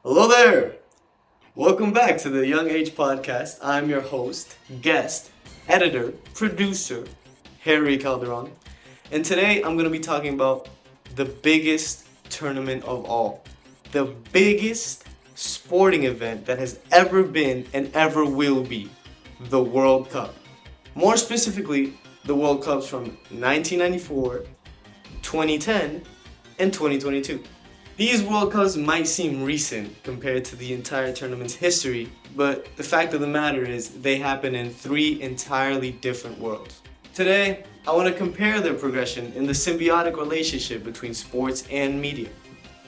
Hello there! Welcome back to the Young Age Podcast. I'm your host, guest, editor, producer, Harry Calderon. And today I'm going to be talking about the biggest tournament of all. The biggest sporting event that has ever been and ever will be. The World Cup. More specifically, the World Cups from 1994, 2010, and 2022. These World Cups might seem recent compared to the entire tournament's history, but the fact of the matter is they happen in three entirely different worlds. Today, I want to compare their progression in the symbiotic relationship between sports and media.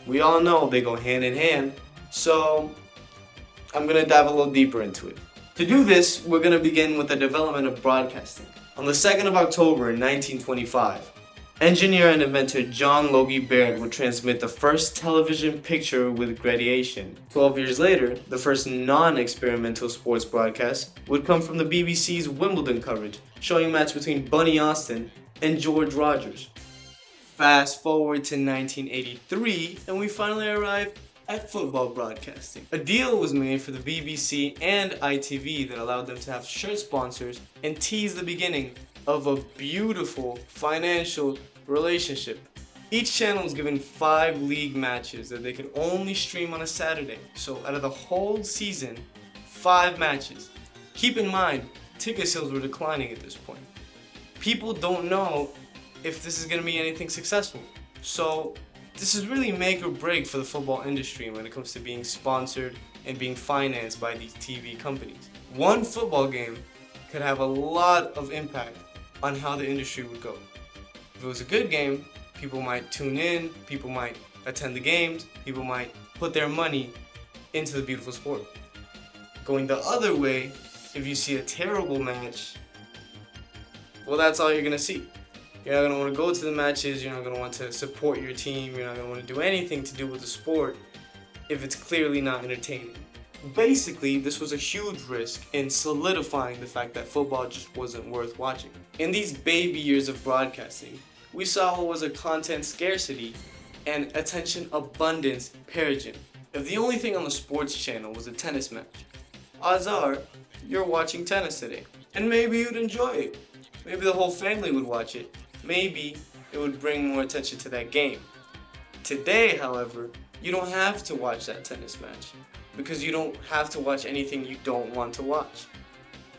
We all know they go hand in hand, so I'm going to dive a little deeper into it. To do this, we're going to begin with the development of broadcasting. On the 2nd of October in 1925, engineer and inventor John Logie Baird would transmit the first television picture with gradation. 12 years later, the first non-experimental sports broadcast would come from the BBC's Wimbledon coverage, showing a match between Bunny Austin and George Rogers. Fast forward to 1983, and we finally arrive at football broadcasting. A deal was made for the BBC and ITV that allowed them to have shirt sponsors and tease the beginning of a beautiful financial relationship. Each channel was given 5 league matches that they could only stream on a Saturday. So out of the whole season, 5 matches. Keep in mind, ticket sales were declining at this point. People don't know if this is going to be anything successful. So this is really make or break for the football industry when it comes to being sponsored and being financed by these TV companies. One football game could have a lot of impact on how the industry would go. If it was a good game, people might tune in, people might attend the games, people might put their money into the beautiful sport. Going the other way, if you see a terrible match, well, that's all you're going to see. You're not going to want to go to the matches, you're not going to want to support your team, you're not going to want to do anything to do with the sport if it's clearly not entertaining. Basically, this was a huge risk in solidifying the fact that football just wasn't worth watching. In these baby years of broadcasting, we saw what was a content scarcity and attention abundance paradigm. If the only thing on the sports channel was a tennis match, odds are you're watching tennis today. And maybe you'd enjoy it. Maybe the whole family would watch it. Maybe it would bring more attention to that game. Today, however, you don't have to watch that tennis match because you don't have to watch anything you don't want to watch.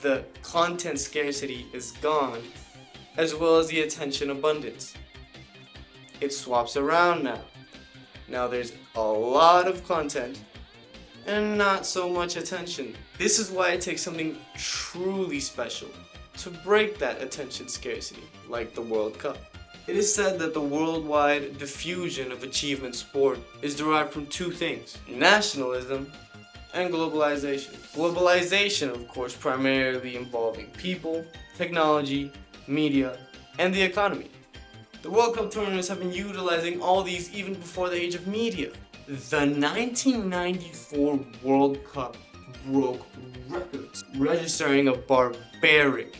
The content scarcity is gone, as well as the attention abundance. It swaps around now. Now there's a lot of content and not so much attention. This is why it takes something truly special to break that attention scarcity, like the World Cup. It is said that the worldwide diffusion of achievement sport is derived from 2 things: nationalism and globalization. Globalization, of course, primarily involving people, technology, media, and the economy. The World Cup tournaments have been utilizing all these even before the age of media. The 1994 World Cup broke records, registering a barbaric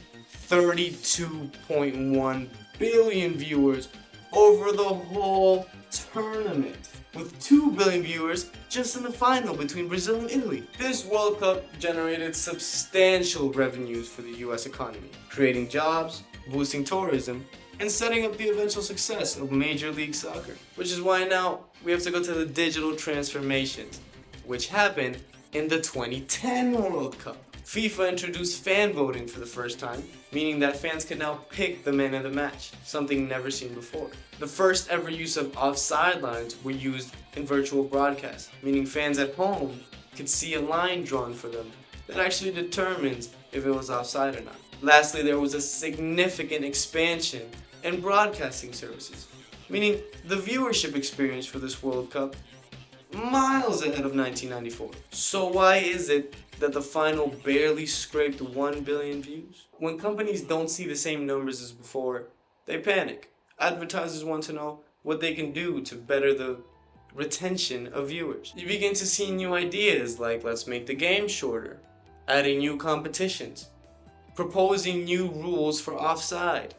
32.1 billion viewers over the whole tournament, with 2 billion viewers just in the final between Brazil and Italy. This World Cup generated substantial revenues for the US economy, creating jobs, boosting tourism, and setting up the eventual success of Major League Soccer. Which is why now we have to go to the digital transformations, which happened in the 2010 World Cup. FIFA introduced fan voting for the first time, meaning that fans can now pick the man of the match, something never seen before. The first ever use of offside lines were used in virtual broadcast, meaning fans at home could see a line drawn for them that actually determines if it was offside or not. Lastly, there was a significant expansion in broadcasting services, meaning the viewership experience for this World Cup miles ahead of 1994. So why is it that the final barely scraped 1 billion views? When companies don't see the same numbers as before, they panic. Advertisers want to know what they can do to better the retention of viewers. You begin to see new ideas like let's make the game shorter, adding new competitions, proposing new rules for offside.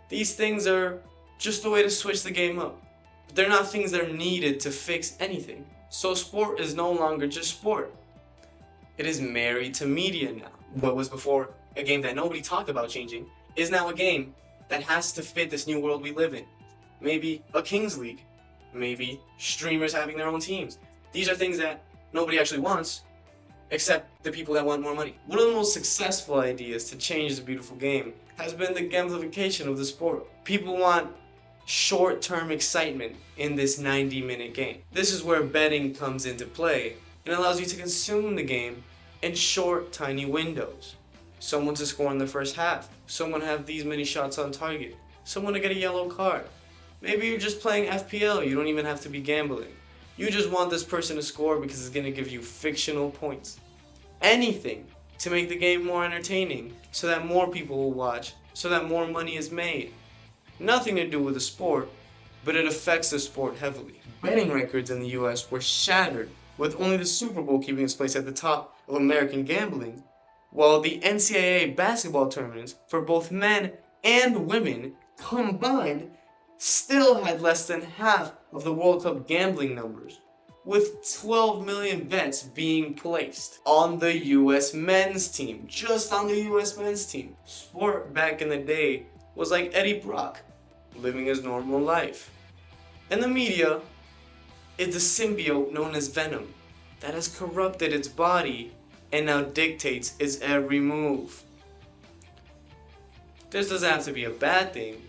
These things are just a way to switch the game up. But they're not things that are needed to fix anything. So sport is no longer just sport. It is married to media now. What was before a game that nobody talked about changing is now a game that has to fit this new world we live in. Maybe a Kings League. Maybe streamers having their own teams. These are things that nobody actually wants, except the people that want more money. One of the most successful ideas to change the beautiful game has been the gamification of the sport. People want short-term excitement in this 90-minute game. This is where betting comes into play and allows you to consume the game in short, tiny windows. Someone to score in the first half, someone have these many shots on target, someone to get a yellow card. Maybe you're just playing FPL, you don't even have to be gambling. You just want this person to score because it's going to give you fictional points. Anything to make the game more entertaining so that more people will watch, so that more money is made. Nothing to do with the sport, but it affects the sport heavily. Betting records in the US were shattered, with only the Super Bowl keeping its place at the top of American gambling, while the NCAA basketball tournaments for both men and women combined still had less than half of the World Cup gambling numbers, with 12 million bets being placed on the US men's team, just on the US men's team. Sport back in the day was like Eddie Brock, living his normal life. And the media is the symbiote known as Venom that has corrupted its body and now dictates its every move. This doesn't have to be a bad thing,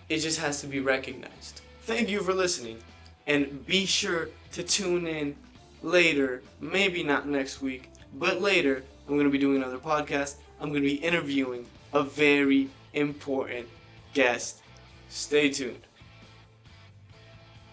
it just has to be recognized. Thank you for listening, and be sure to tune in later, maybe not next week, but later. I'm going to be doing another podcast. I'm going to be interviewing a very important guest. Stay tuned.